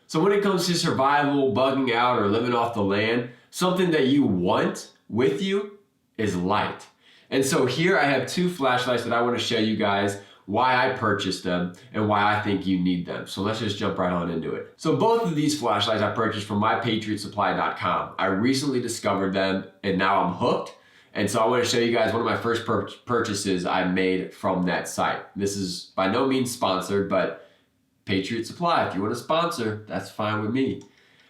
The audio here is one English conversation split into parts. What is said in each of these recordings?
So when it comes to survival, bugging out, or living off the land, something that you want with you is light. And so here I have two flashlights that I want to show you guys why I purchased them and why I think you need them. So let's just jump right on into it. So both of these flashlights I purchased from mypatriotsupply.com. I recently discovered them and now I'm hooked. And so I want to show you guys one of my first purchases I made from that site. This is by no means sponsored, but Patriot Supply, if you want to sponsor, that's fine with me.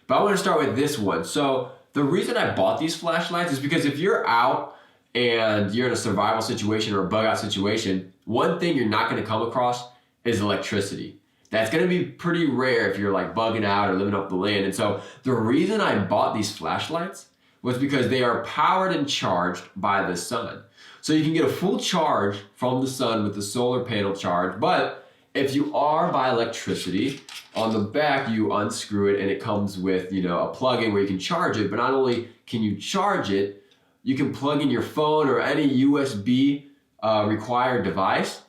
But I want to start with this one. So the reason I bought these flashlights is because if you're out and you're in a survival situation or a bug out situation, one thing you're not going to come across is electricity. That's going to be pretty rare if you're like bugging out or living off the land. And so the reason I bought these flashlights was because they are powered and charged by the sun. So you can get a full charge from the sun with the solar panel charge, but if you are by electricity, on the back you unscrew it and it comes with, a plug-in where you can charge it, but not only can you charge it, you can plug in your phone or any USB required device,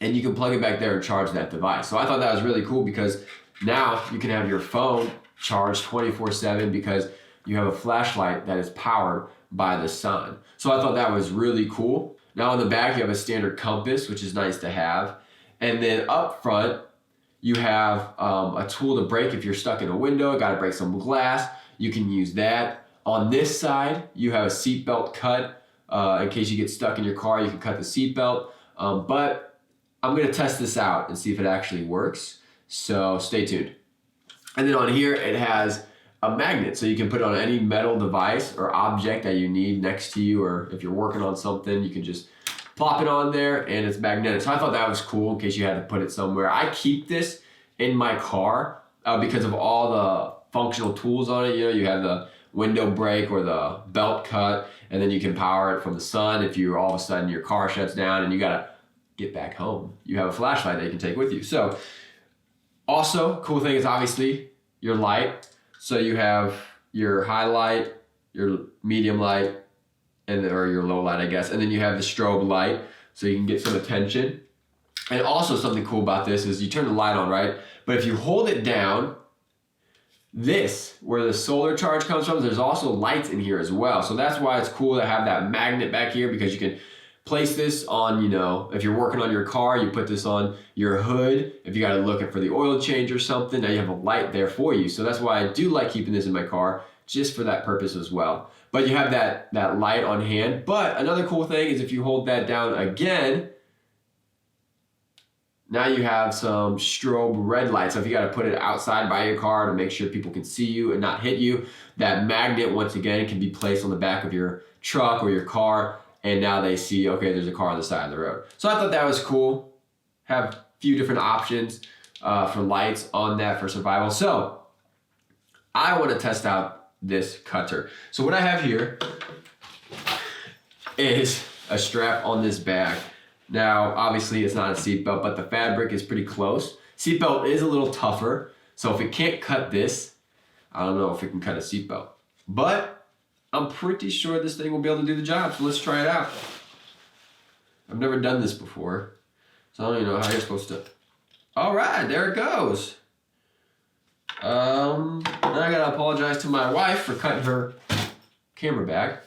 and you can plug it back there and charge that device. So I thought that was really cool because now you can have your phone charged 24/7 because you have a flashlight that is powered by the sun. So I thought that was really cool. Now on the back you have a standard compass, which is nice to have. And then up front, you have a tool to break if you're stuck in a window, got to break some glass, you can use that. On this side, you have a seatbelt cut. In case you get stuck in your car, you can cut the seatbelt. But I'm going to test this out and see if it actually works. So stay tuned. And then on here, it has a magnet. So you can put it on any metal device or object that you need next to you, or if you're working on something, you can just plop it on there and it's magnetic. So I thought that was cool in case you had to put it somewhere. I keep this in my car because of all the functional tools on it. You have the window brake or the belt cut, and then you can power it from the sun if you all of a sudden your car shuts down and you gotta get back home. You have a flashlight that you can take with you. So also, cool thing is obviously your light. So you have your high light, your medium light, or your low light, I guess. And then you have the strobe light, so you can get some attention. And also something cool about this is you turn the light on, right? But if you hold it down, where the solar charge comes from, there's also lights in here as well. So that's why it's cool to have that magnet back here, because you can place this on, if you're working on your car, you put this on your hood. If you got to look for the oil change or something, now you have a light there for you. So that's why I do like keeping this in my car, just for that purpose as well. But you have that light on hand. But another cool thing is if you hold that down again, now you have some strobe red light. So if you got to put it outside by your car to make sure people can see you and not hit you, that magnet, once again, can be placed on the back of your truck or your car. And now they see, okay, there's a car on the side of the road. So I thought that was cool. Have a few different options for lights on that for survival. So I want to test out this cutter. So what I have here is a strap on this bag. Now, obviously it's not a seatbelt, but the fabric is pretty close. Seatbelt is a little tougher. So if it can't cut this, I don't know if it can cut a seatbelt. But I'm pretty sure this thing will be able to do the job. So let's try it out. I've never done this before, so I don't even know how you're supposed to. All right, there it goes. Now I gotta apologize to my wife for cutting her camera back,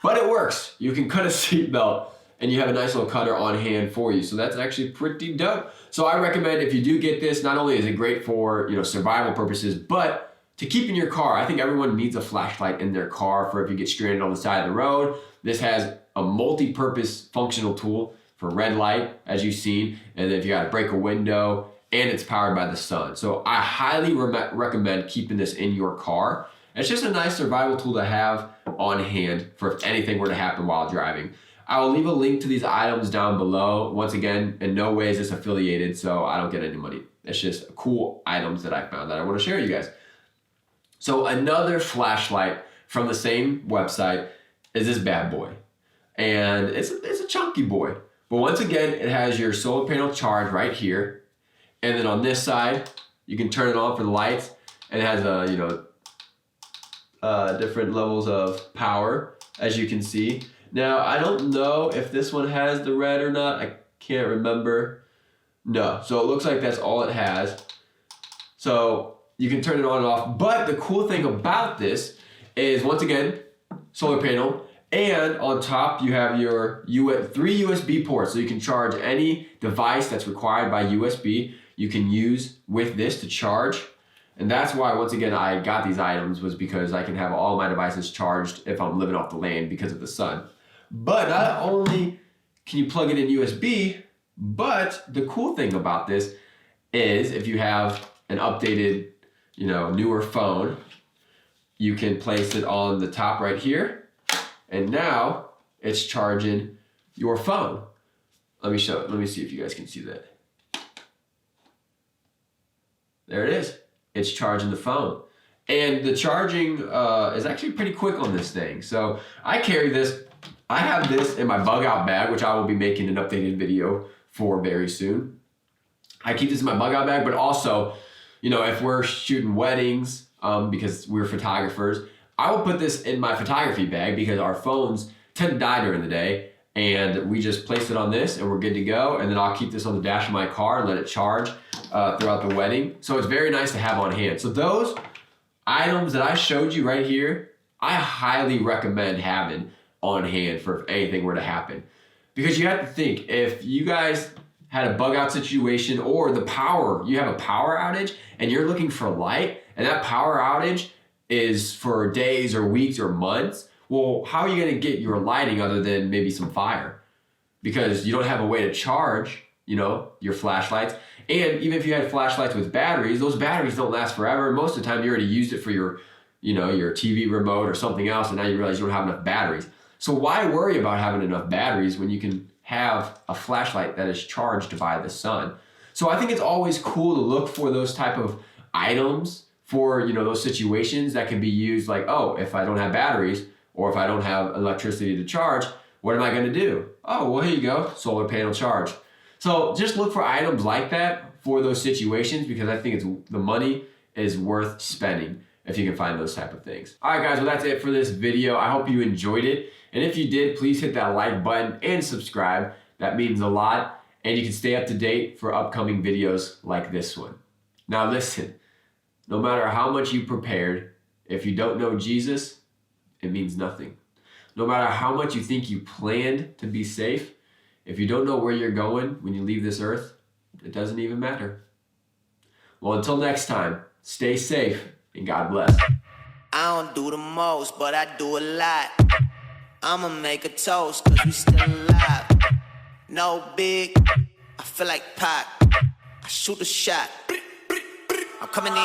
but it works. You can cut a seatbelt and you have a nice little cutter on hand for you. So that's actually pretty dope. So I recommend if you do get this, not only is it great for, survival purposes, but to keep in your car. I think everyone needs a flashlight in their car for if you get stranded on the side of the road. This has a multi-purpose functional tool for red light, as you've seen, and then if you gotta break a window, and it's powered by the sun. So I highly recommend keeping this in your car. It's just a nice survival tool to have on hand for if anything were to happen while driving. I will leave a link to these items down below. Once again, in no way is this affiliated, so I don't get any money. It's just cool items that I found that I want to share with you guys. So another flashlight from the same website is this bad boy. And it's a chunky boy. But once again, it has your solar panel charge right here. And then on this side, you can turn it on for the lights, and it has different levels of power, as you can see. Now, I don't know if this one has the red or not. I can't remember. No, so it looks like that's all it has. So you can turn it on and off. But the cool thing about this is, once again, solar panel. And on top, you have your 3 USB ports, so you can charge any device that's required by USB. You can use with this to charge. And that's why, once again, I got these items, was because I can have all my devices charged if I'm living off the land because of the sun. But not only can you plug it in USB, but the cool thing about this is if you have an updated, newer phone, you can place it on the top right here. And now it's charging your phone. Let me see if you guys can see that. There it is. It's charging the phone. And the charging is actually pretty quick on this thing. So I carry this. I have this in my bug out bag, which I will be making an updated video for very soon. I keep this in my bug out bag, but also, if we're shooting weddings, because we're photographers, I will put this in my photography bag because our phones tend to die during the day, and we just place it on this and we're good to go. And then I'll keep this on the dash of my car and let it charge throughout the wedding. So it's very nice to have on hand. So those items that I showed you right here, I highly recommend having on hand for if anything were to happen. Because you have to think, if you guys had a bug out situation, or you have a power outage and you're looking for light, and that power outage is for days or weeks or months, well, how are you going to get your lighting other than maybe some fire? Because you don't have a way to charge, your flashlights. And even if you had flashlights with batteries, those batteries don't last forever. Most of the time you already used it for your TV remote or something else, and now you realize you don't have enough batteries. So why worry about having enough batteries when you can have a flashlight that is charged by the sun? So I think it's always cool to look for those type of items for those situations that can be used, like, oh, if I don't have batteries or if I don't have electricity to charge, what am I going to do? Oh, well, here you go, solar panel charge. So just look for items like that for those situations, because I think the money is worth spending if you can find those type of things. All right, guys, well, that's it for this video. I hope you enjoyed it. And if you did, please hit that like button and subscribe. That means a lot. And you can stay up to date for upcoming videos like this one. Now listen, no matter how much you prepared, if you don't know Jesus, it means nothing. No matter how much you think you planned to be safe, if you don't know where you're going when you leave this earth, it doesn't even matter. Well, until next time, stay safe and God bless. I don't do the most, but I do a lot. I'ma make a toast, cause we still alive. No big, I feel like Pac. I shoot a shot. I'm coming in.